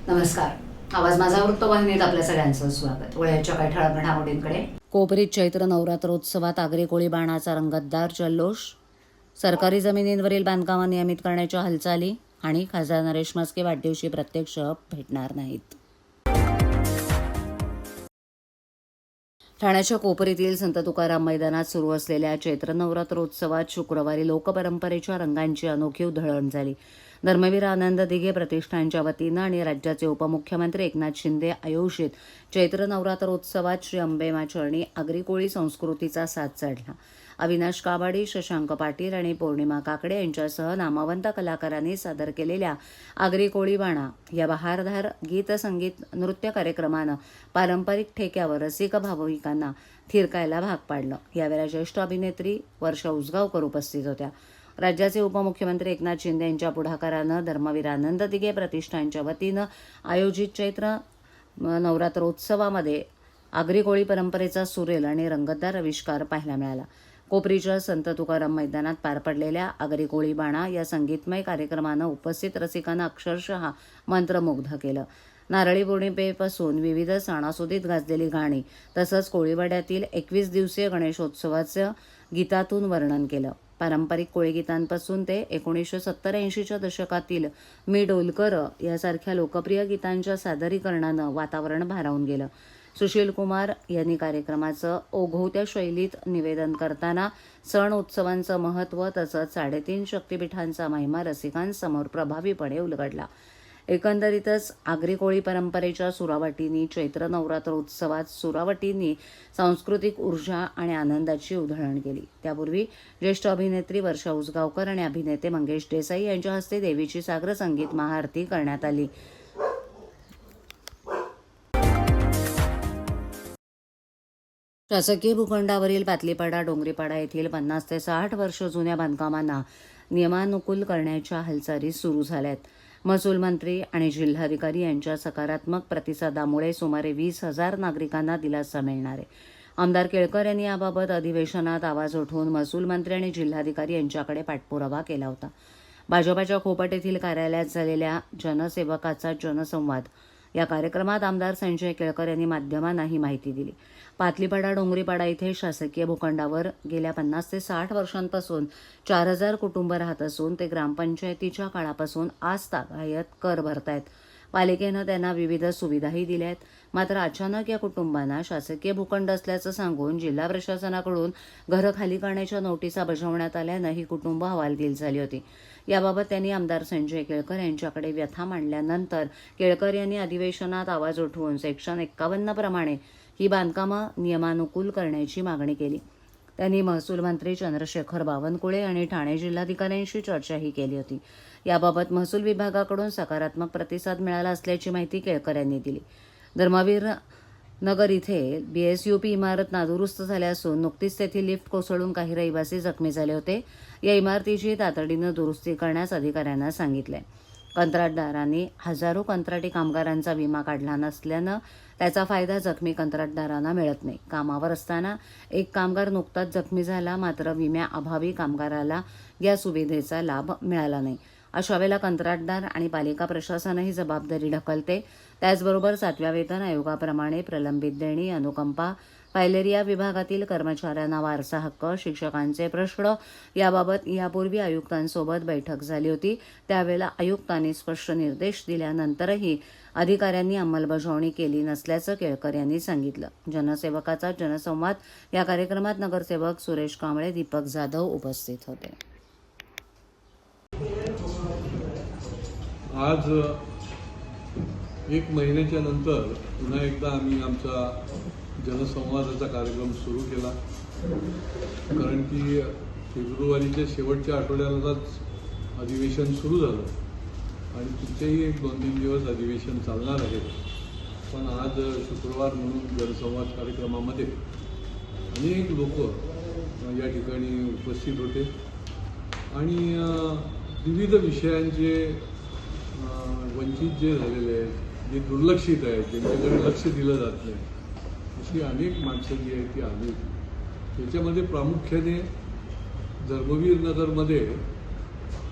नमस्कार. आवाज माझा वृत्तवाहिनीत आपल्या सगळ्यांचं स्वागत. वळ्याच्या काही ठळक घडामोडींकडे. कोपरीत चैत्र नवरात्रोत्सवात आगरी कोळी बाणाचा रंगतदार जल्लोष, सरकारी जमिनींवरील बांधकामं नियमित करण्याच्या हालचाली आणि खासदार नरेश म्हस्के वाढदिवशी प्रत्यक्ष भेटणार नाहीत. ठाण्याच्या कोपरीतील संत तुकाराम मैदानात सुरू असलेल्या चैत्र नवरात्रोत्सवात शुक्रवारी लोकपरंपरेच्या रंगांची अनोखी उधळण झाली. धर्मवीर आनंद दिघे प्रतिष्ठानच्या वतीनं आणि राज्याचे उपमुख्यमंत्री एकनाथ शिंदे आयोजित चैत्र नवरात्रोत्सवात श्री अंबेमा चरणी आगरी कोळी संस्कृतीचा साज चढला. अविनाश काबाडी, शशांक पाटील आणि पौर्णिमा काकडे यांच्यासह नामवंत कलाकारांनी सादर केलेल्या आगरी कोळी बाणा या बहारदार गीत संगीत नृत्य कार्यक्रमानं पारंपरिक ठेक्यावर रसिक भाविकांना थिरकायला भाग पाडलं. यावेळी ज्येष्ठ अभिनेत्री वर्षा उसगावकर उपस्थित होत्या. राज्याचे उपमुख्यमंत्री एकनाथ शिंदे यांच्या पुढाकारानं धर्मवीर आनंद दिघे प्रतिष्ठानच्या वतीनं आयोजित चैत्र नवरात्रोत्सवामध्ये आगरी कोळी परंपरेचा सुरेल आणि रंगतदार आविष्कार पाहायला मिळाला. कोपरीच्या संत तुकाराम मैदानात पार पडलेल्या आगरी कोळी बाणा या संगीतमय कार्यक्रमानं उपस्थित रसिकांना अक्षरशः मंत्रमुग्ध केलं. नारळी पौर्णिमेपासून विविध सणासुदीत गाजलेली गाणी तसंच कोळीवाड्यातील 21 दिवसीय गणेशोत्सवाचं गीतातून वर्णन केलं. पारंपरिक कोळी गीतांपासून ते 1970-80च्या दशकातील मी डोलकर यासारख्या लोकप्रिय गीतांच्या सादरीकरणानं वातावरण भारावून गेलं. सुशील कुमार यांनी कार्यक्रमाचं ओघवत्या शैलीत निवेदन करताना सण उत्सवांचं महत्त्व तसंच 3.5 शक्तिपीठांचा महिमा रसिकांसमोर प्रभावीपणे उलगडला. एकंदरीतच आगरी कोळी परंपरेच्या सुरावटींनी चैत्र नवरात्रोत्सवात सुरावटींनी सांस्कृतिक ऊर्जा आणि आनंदाची उधळण केली. त्यापूर्वी ज्येष्ठ अभिनेत्री वर्षा उसगावकर आणि अभिनेते मंगेश देसाई यांच्या हस्ते देवीची सागर संगीत महाआरती करण्यात आली. शासकीय भूखंडावरील पातलीपाडा डोंगरीपाडा येथील 50 ते 60 वर्ष जुन्या बांधकामांना नियमानुकूल करण्याच्या हालचाली सुरू झाल्यात. महसूल मंत्री आणि जिल्हाधिकारी यांच्या सकारात्मक प्रतिसादामुळे सुमारे 20,000 नागरिकांना दिलासा मिळणार आहे. आमदार केळकर यांनी याबाबत अधिवेशनात आवाज उठवून महसूल मंत्री आणि जिल्हाधिकारी यांच्याकडे पाठपुरावा केला होता. भाजपाच्या खोपट येथील कार्यालयात झालेल्या जनसेवकाचा जनसंवाद या कार्यक्रमात आमदार संजय केळकर यांनी माध्यमांना ही माहिती दिली. पातलीपाडा डोंगरीपाडा इथे शासकीय भूखंडावर गेल्या 50 ते 60 वर्षांपासून 4,000 कुटुंब राहत असून ते ग्रामपंचायतीच्या काळापासून आजतागायत कर भरतायत. पालिकेनं त्यांना विविध सुविधाही दिल्या आहेत. मात्र अचानक या कुटुंबांना शासकीय भूखंड असल्याचं सांगून जिल्हा प्रशासनाकडून घरं खाली करण्याच्या नोटिसा बजावण्यात आल्यानं ही कुटुंब हवालदिल झाली होती. याबाबत त्यांनी आमदार संजय केळकर यांच्याकडे व्यथा मांडल्यानंतर केळकर यांनी अधिवेशनात आवाज उठवून सेक्शन 51 प्रमाणे ही बांधकामं नियमानुकूल करण्याची मागणी केली. त्यांनी महसूल मंत्री चंद्रशेखर बावनकुळे आणि ठाणे जिल्हाधिकाऱ्यांशी चर्चाही केली होती. याबाबत महसूल विभागाकडून सकारात्मक प्रतिसाद मिळाला असल्याची माहिती केळकर यांनी दिली. धर्मवीर नगर इथे BSUP इमारत नादुरुस्त झाल्या असून नुकतीच तेथील लिफ्ट कोसळून काही रहिवासी जखमी झाले होते. या इमारतीची तातडीनं दुरुस्ती करण्यास अधिकाऱ्यांना सांगितलंय. कंत्राटदारांनी हजारो कंत्राटी कामगारांचा विमा काढला नसल्यानं त्याचा फायदा जखमी कंत्राटदारांना मिळत नाही. कामावर असताना एक कामगार नुकताच जखमी झाला, मात्र विम्याअभावी कामगाराला या सुविधेचा लाभ मिळाला नाही. अशा वेळेला कंत्राटदार आणि पालिका प्रशासनही जबाबदारी ढकलते. त्याचबरोबर 7व्या वेतन आयोगाप्रमाणे प्रलंबित देणी, अनुकंपा, फायलेरिया विभागातील कर्मचाऱ्यांना वारसा हक्क, शिक्षकांचे प्रश्न याबाबत यापूर्वी आयुक्तांसोबत बैठक झाली होती. त्यावेळेला आयुक्तांनी स्पष्ट निर्देश दिल्यानंतरही अधिकाऱ्यांनी अंमलबजावणी केली नसल्याचं केळकर यांनी सांगितलं. जनसेवकाचा जनसंवाद या कार्यक्रमात नगरसेवक सुरेश कांबळे, दीपक जाधव उपस्थित होते. आज 1 महिन्याच्या नंतर पुन्हा एकदा आम्ही आमचा जनसंवादाचा कार्यक्रम सुरू केला. कारण की फेब्रुवारीच्या शेवटच्या आठवड्यालाच अधिवेशन सुरू झालं आणि पुढचेही 1-2-3 दिवस अधिवेशन चालणार आहे. पण आज शुक्रवार म्हणून जनसंवाद कार्यक्रमामध्ये अनेक लोक या ठिकाणी उपस्थित होते आणि विविध विषयांचे वंचित जे झालेले आहेत, जे दुर्लक्षित आहेत, ज्यांच्याकडे लक्ष दिलं जात नाही, अशी अनेक माणसं जी आहेत ती आली. त्याच्यामध्ये प्रामुख्याने धर्मवीर नगरमध्ये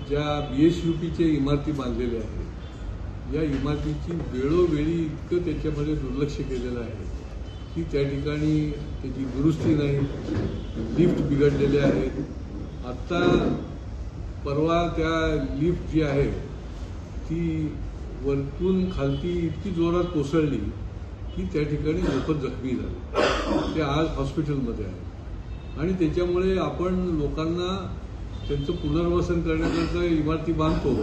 ज्या BSUPच्या इमारती बांधलेल्या आहेत या इमारतीची वेळोवेळी इतकं त्याच्यामध्ये दुर्लक्ष केलेलं आहे की त्या ठिकाणी त्याची दुरुस्ती नाही, लिफ्ट बिघडलेले आहेत. आत्ता परवा त्या लिफ्ट जी आहे ती वरतून खालती इतकी जोरात कोसळली की त्या ठिकाणी लोक जखमी झाले. ते आज हॉस्पिटलमध्ये आहे आणि त्याच्यामुळे आपण लोकांना त्यांचं पुनर्वसन करण्याकरता इमारती बांधतो,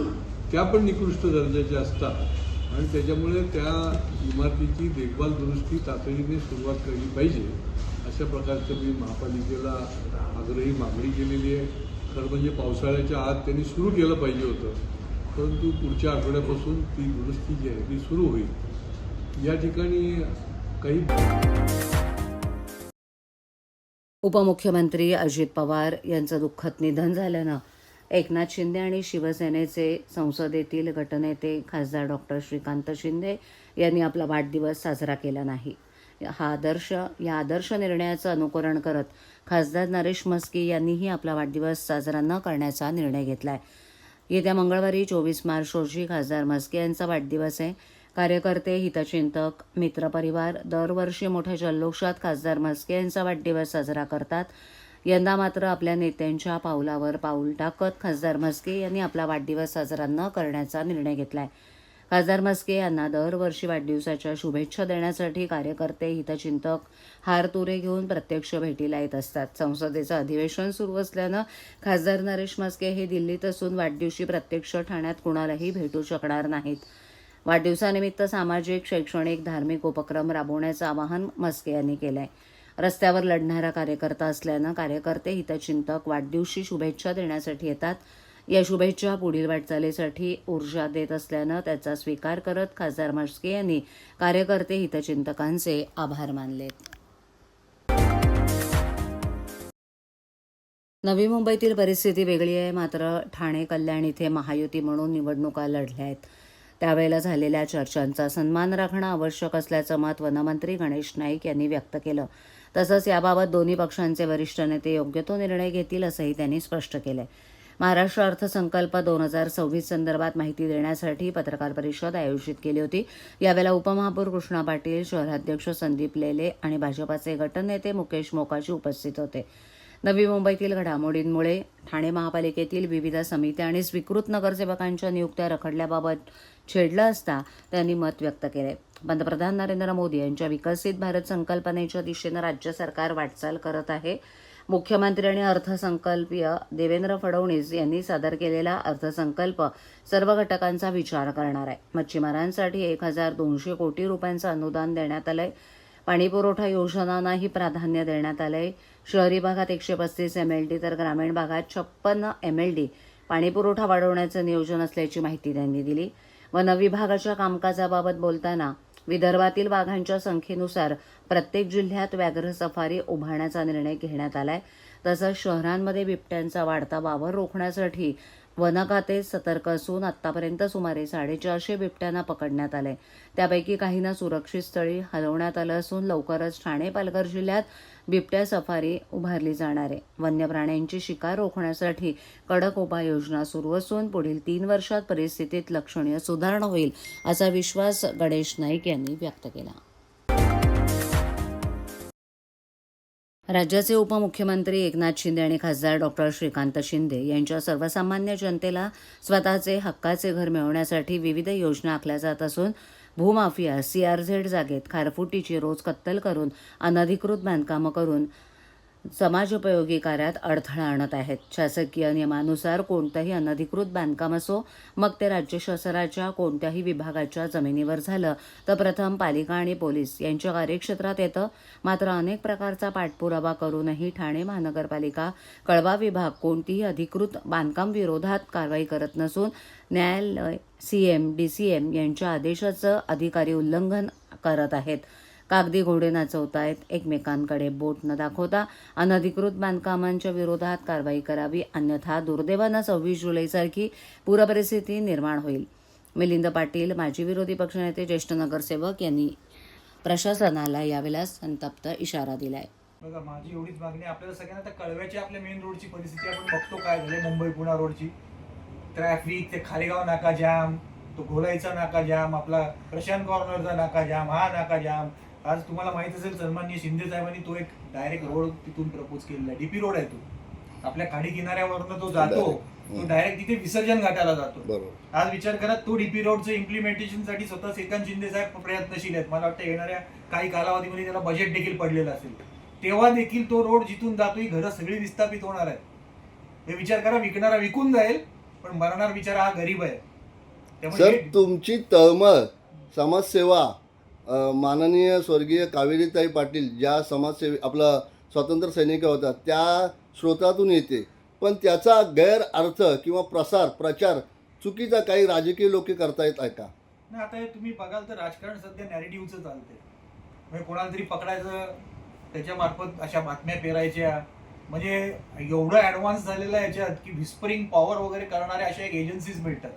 त्या पण निकृष्ट दर्जाच्या असतात आणि त्याच्यामुळे त्या इमारतीची देखभाल दुरुस्ती तातडीने सुरुवात केली पाहिजे अशा प्रकारचं मी महापालिकेला आग्रही मागणी केलेली आहे. खरं म्हणजे पावसाळ्याच्या आत त्यांनी सुरू केलं पाहिजे होतं, परंतु पुढच्या आठवड्यापासून ती दुरुस्ती जी आहे ती सुरू होईल. या ठिकाणी काही उपमुख्यमंत्री अजित पवार यांचं दुःखद निधन झाल्यानं एकनाथ शिंदे आणि शिवसेनेचे संसदेतील गटनेते खासदार डॉक्टर श्रीकांत शिंदे यांनी आपला वाढदिवस साजरा केला नाही. या आदर्श निर्णयाचं अनुकरण करत खासदार नरेश म्हस्के यांनीही आपला वाढदिवस साजरा न करण्याचा निर्णय घेतला आहे. येत्या मंगळवारी 24 मार्च रोजी खासदार म्हस्के यांचा वाढदिवस आहे. कार्यकर्ते, हितचिंतक, मित्रपरिवार दरवर्षी मोठ्या जल्लोषात खासदार म्हस्के यांचा वाढदिवस साजरा करतात. यंदा मात्र आपल्या नेत्यांच्या पावलावर पाऊल टाकत खासदार म्हस्के यांनी आपला वाढदिवस साजरा न करण्याचा निर्णय घेतला आहे. खासदार म्हस्के यांना दरवर्षी वाढदिवसाच्या शुभेच्छा देण्यासाठी कार्यकर्ते, हितचिंतक हारतुरे घेऊन प्रत्यक्ष भेटीला येत असतात. संसदेचं अधिवेशन सुरू असल्यानं खासदार नरेश म्हस्के हे दिल्लीत असून वाढदिवशी प्रत्यक्ष ठाण्यात कुणालाही भेटू शकणार नाहीत. वाढदिवसानिमित्त सामाजिक, शैक्षणिक, धार्मिक उपक्रम राबवण्याचं आवाहन म्हस्के यांनी केलं आहे. रस्त्यावर लढणारा कार्यकर्ता असल्यानं कार्यकर्ते, हितचिंतक वाढदिवशी शुभेच्छा देण्यासाठी येतात. या शुभेच्छा पुढील वाटचालीसाठी ऊर्जा देत असल्यानं त्याचा स्वीकार करत खासदार म्हस्के यांनी कार्यकर्ते, हितचिंतकांचे आभार मानलेत. नवी मुंबईतील परिस्थिती वेगळी आहे. मात्र ठाणे, कल्याण इथे महायुती म्हणून निवडणुका लढल्या आहेत. त्यावेळेला झालेल्या चर्चांचा सन्मान राखणं आवश्यक असल्याचं मत वनमंत्री गणेश नाईक यांनी व्यक्त केलं. तसंच याबाबत दोन्ही पक्षांचे वरिष्ठ नेते योग्य तो निर्णय घेतील असंही त्यांनी स्पष्ट केलं. महाराष्ट्र अर्थसंकल्प 2026 संदर्भात माहिती देण्यासाठी पत्रकार परिषद आयोजित केली होती. यावेळेला उपमहापौर कृष्णा पाटील, शहराध्यक्ष संदीप लेले आणि भाजपाचे गटनेते मुकेश मोकाशी उपस्थित होते. नवी मुंबईतील घडामोडींमुळे ठाणे महापालिकेतील विविध समित्या आणि स्वीकृत नगरसेवकांच्या नियुक्त्या रखडल्याबाबत छेडलं असता त्यांनी मत व्यक्त केले. पंतप्रधान नरेंद्र मोदी यांच्या विकसित भारत संकल्पनेच्या दिशेनं राज्य सरकार वाटचाल करत आहे. मुख्यमंत्री आणि अर्थसंकल्पीय देवेंद्र फडणवीस यांनी सादर केलेला अर्थसंकल्प सर्व घटकांचा विचार करणार आहे. मच्छीमारांसाठी 1200 कोटी रुपयांचं अनुदान देण्यात आलंय. पाणीपुरवठा योजनांनाही प्राधान्य देण्यात आलंय. शहरी भागात 135 MLD तर ग्रामीण भागात 56 MLD पाणीपुरवठा वाढवण्याचं नियोजन असल्याची माहिती त्यांनी दिली. वन विभागाच्या कामकाजाबाबत बोलताना विदर्भातील वाघांच्या संख्येनुसार प्रत्येक जिल्ह्यात व्याघ्र सफारी उभारण्याचा निर्णय घेण्यात आलाय. तसंच शहरांमध्ये बिबट्यांचा वाढता वावर रोखण्यासाठी वन खाते सतर्क असून आतापर्यंत सुमारे 450 बिबट्यांना पकडण्यात आले. त्यापैकी काहींना सुरक्षित स्थळी हलवण्यात आलं असून लवकरच ठाणे, पालघर जिल्ह्यात बिबट्या सफारी उभारली जाणार आहे. वन्य प्राण्यांची शिकार रोखण्यासाठी कडक उपाययोजना सुरू असून पुढील 3 वर्षात परिस्थितीत लक्षणीय सुधारणा होईल असा विश्वास गणेश नाईक यांनी व्यक्त केला. राज्याचे उपमुख्यमंत्री एकनाथ शिंदे आणि खासदार डॉक्टर श्रीकांत शिंदे यांच्या सर्वसामान्य जनतेला स्वतःचे हक्काचे घर मिळवण्यासाठी विविध योजना आखल्या जात असून भूमाफिया CRZ जागेत खारफुटीची रोज कत्तल करून अनधिकृत बांधकामं करून समाजोपयोगी कार्यात अडथळा आणत आहेत. शासकीय नियमानुसार कोणतंही अनधिकृत बांधकाम असो, मग ते राज्य शासनाच्या कोणत्याही विभागाच्या जमिनीवर झालं तर प्रथम पालिका आणि पोलीस यांच्या कार्यक्षेत्रात येतं. मात्र अनेक प्रकारचा पाठपुरावा करूनही ठाणे महानगरपालिका, कळवा विभाग कोणतीही अधिकृत बांधकाम विरोधात कारवाई करत नसून न्यायालय, CM, DCM यांच्या आदेशाचं अधिकारी उल्लंघन करत आहेत. कागदी घोडे नाचवतायत. एकमेकांकडे बोट न दाखवता अनधिकृत बांधकामांच्या विरोधात कारवाई करावी, अन्यथा दुर्दैवानं 26 जुलैसारखी पूरपरिस्थिती निर्माण होईल. मिलिंद पाटील, माजी विरोधी पक्षनेते, ज्येष्ठ नगरसेवक यांनी प्रशासनाला यावेळेला संतप्त इशारा दिलाय. बघा, माझी एवढीच मागणी आपल्याला सगळ्यांना त्या कळव्याची आपल्या मेन रोडची परिस्थिती आपण बघतो काय झाले. मुंबई पुणा रोडची ट्रॅफिक, ते खालीगाव नाका जाम, तो घोलायचा नाका जाम, आपला प्रशांत कॉर्नरचा नाका जाम, हा नाका जाम. आज तुम्हाला माहित असेल सन्माननीय शिंदे साहेबांनी तो एक डायरेक्ट रोड तिथून प्रपोज केलेला आहे. डीपी रोड आहे तो, आपल्या खाडी किनाऱ्यावरनं तो जातो, तो डायरेक्ट तिथे विसर्जन घाटाला जातो. बरोबर. आज विचार करा, तो डीपी रोडचं इम्प्लिमेंटेशन साठी स्वतः श्रीकांत शिंदे साहेब प्रयत्नशील आहेत. मला वाटतं येणाऱ्या काही कालावधीमध्ये त्याला बजेट देखील पडलेलं असेल. तेव्हा देखील तो रोड जिथून जातो ही घरं सगळी विस्थापित होणार आहेत. हे विचार करा, विकणारा विकून जाईल पण मरणार बिचारा हा गरीब आहे. त्यामुळे सर, तुमची तळमळ समाजसेवा माननीय स्वर्गीय कावेरीताई पाटील ज्या समाजसेवी आपला स्वातंत्र्य सैनिक होता त्या स्रोतातून येते, पण त्याचा गैरअर्थ किंवा प्रचार चुकीचा काही राजकीय लोक करतायत आहे का? नाही, आता हे तुम्ही बघाल तर राजकारण सध्या नॅरेटिव्हचं चालतंय. म्हणजे कोणाला तरी पकडायचं, त्याच्या मार्फत अशा बातम्या पेरायच्या. म्हणजे एवढं ॲडव्हान्स झालेलं आहे याच्यात की व्हिस्परिंग पॉवर वगैरे करणाऱ्या अशा एक एजन्सीज मिळतात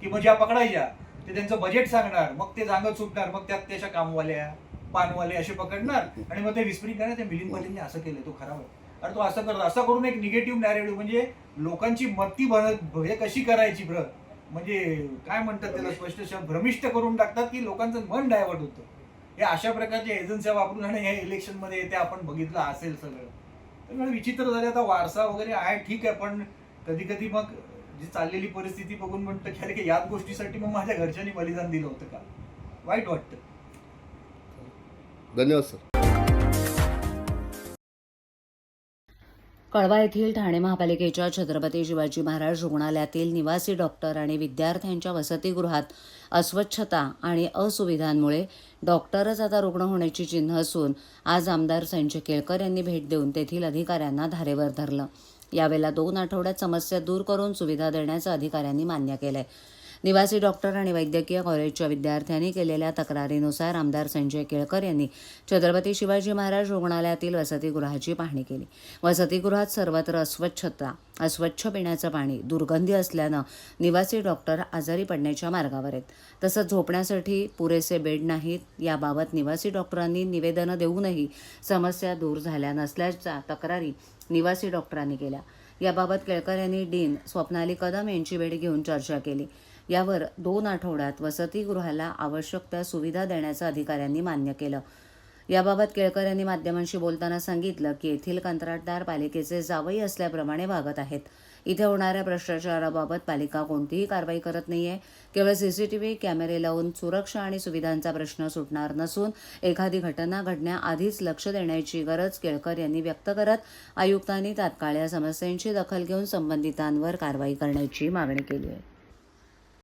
की मग ज्या पकडायच्या ते त्यांचं बजेट सांगणार, मग ते जागत सुटणार, मग त्यात त्याच्या कामवाल्या पानवाले असे पकडणार आणि मग ते व्हिस्परिंग करणार. त्या मिलिंद पाटीलने असं केलं, तो खराब आहे, अरे तो असं करतो, असं करून एक निगेटिव्ह नॅरेटिव्ह म्हणजे लोकांची मती हे कशी करायची म्हणजे काय म्हणतात त्याला, स्पष्ट शब्द भ्रमिष्ट करून टाकतात की लोकांचं मन डायव्हर्ट होतं. हे अशा प्रकारच्या एजन्स्या वापरून आणि या इलेक्शनमध्ये ते आपण बघितलं असेल सगळं. तर विचित्र झाले. आता वारसा वगैरे आहे ठीक आहे, पण कधी कधी मग जी चाललेली परिस्थिती बघून म्हणतं की अरे याच गोष्टीसाठी मग माझ्या घरच्यांनी बलिदान दिलं होतं का, वाईट वाटतं. धन्यवाद सर. कळवा येथील ठाणे महापालिकेच्या छत्रपती शिवाजी महाराज रुग्णालयातील निवासी डॉक्टर आणि विद्यार्थ्यांच्या वसतिगृहात अस्वच्छता आणि असुविधांमुळे डॉक्टरच आता रुग्ण होण्याची चिन्ह असून आज आमदार संजय केळकर यांनी भेट देऊन तेथील अधिकाऱ्यांना धारेवर धरलं. यावेळेला 2 आठवड्यात समस्या दूर करून सुविधा देण्याचं अधिकाऱ्यांनी मान्य केलंय. निवासी डॉक्टर आणि वैद्यकीय कॉलेजच्या विद्यार्थ्यांनी केलेल्या तक्रारीनुसार आमदार संजय केळकर यांनी छत्रपती शिवाजी महाराज रुग्णालयातील वसतिगृहाची पाहणी केली. वसतिगृहात सर्वत्र अस्वच्छ पिण्याचं पाणी, दुर्गंधी असल्यानं निवासी डॉक्टर आजारी पडण्याच्या मार्गावर आहेत. तसंच झोपण्यासाठी पुरेसे बेड नाहीत. याबाबत निवासी डॉक्टरांनी निवेदनं देऊनही समस्या दूर झाल्या नसल्याच्या तक्रारी निवासी डॉक्टरांनी केल्या. याबाबत केळकर यांनी डीन स्वप्नाली कदम यांची भेट घेऊन चर्चा केली. यावर 2 आठवड्यात वसतिगृहाला आवश्यक त्या सुविधा देण्याचं अधिकाऱ्यांनी मान्य केलं. याबाबत केळकर यांनी माध्यमांशी बोलताना सांगितलं की येथील कंत्राटदार पालिकेचे जावई असल्याप्रमाणे वागत आहेत. इथे होणाऱ्या भ्रष्टाचाराबाबत पालिका कोणतीही कारवाई करत नाहीये. केवळ CCTV कॅमेरे लावून सुरक्षा आणि सुविधांचा प्रश्न सुटणार नसून एखादी घटना घडण्याआधीच लक्ष देण्याची गरज केळकर यांनी व्यक्त करत आयुक्तांनी तात्काळ या समस्यांची दखल घेऊन संबंधितांवर कारवाई करण्याची मागणी केली आहे.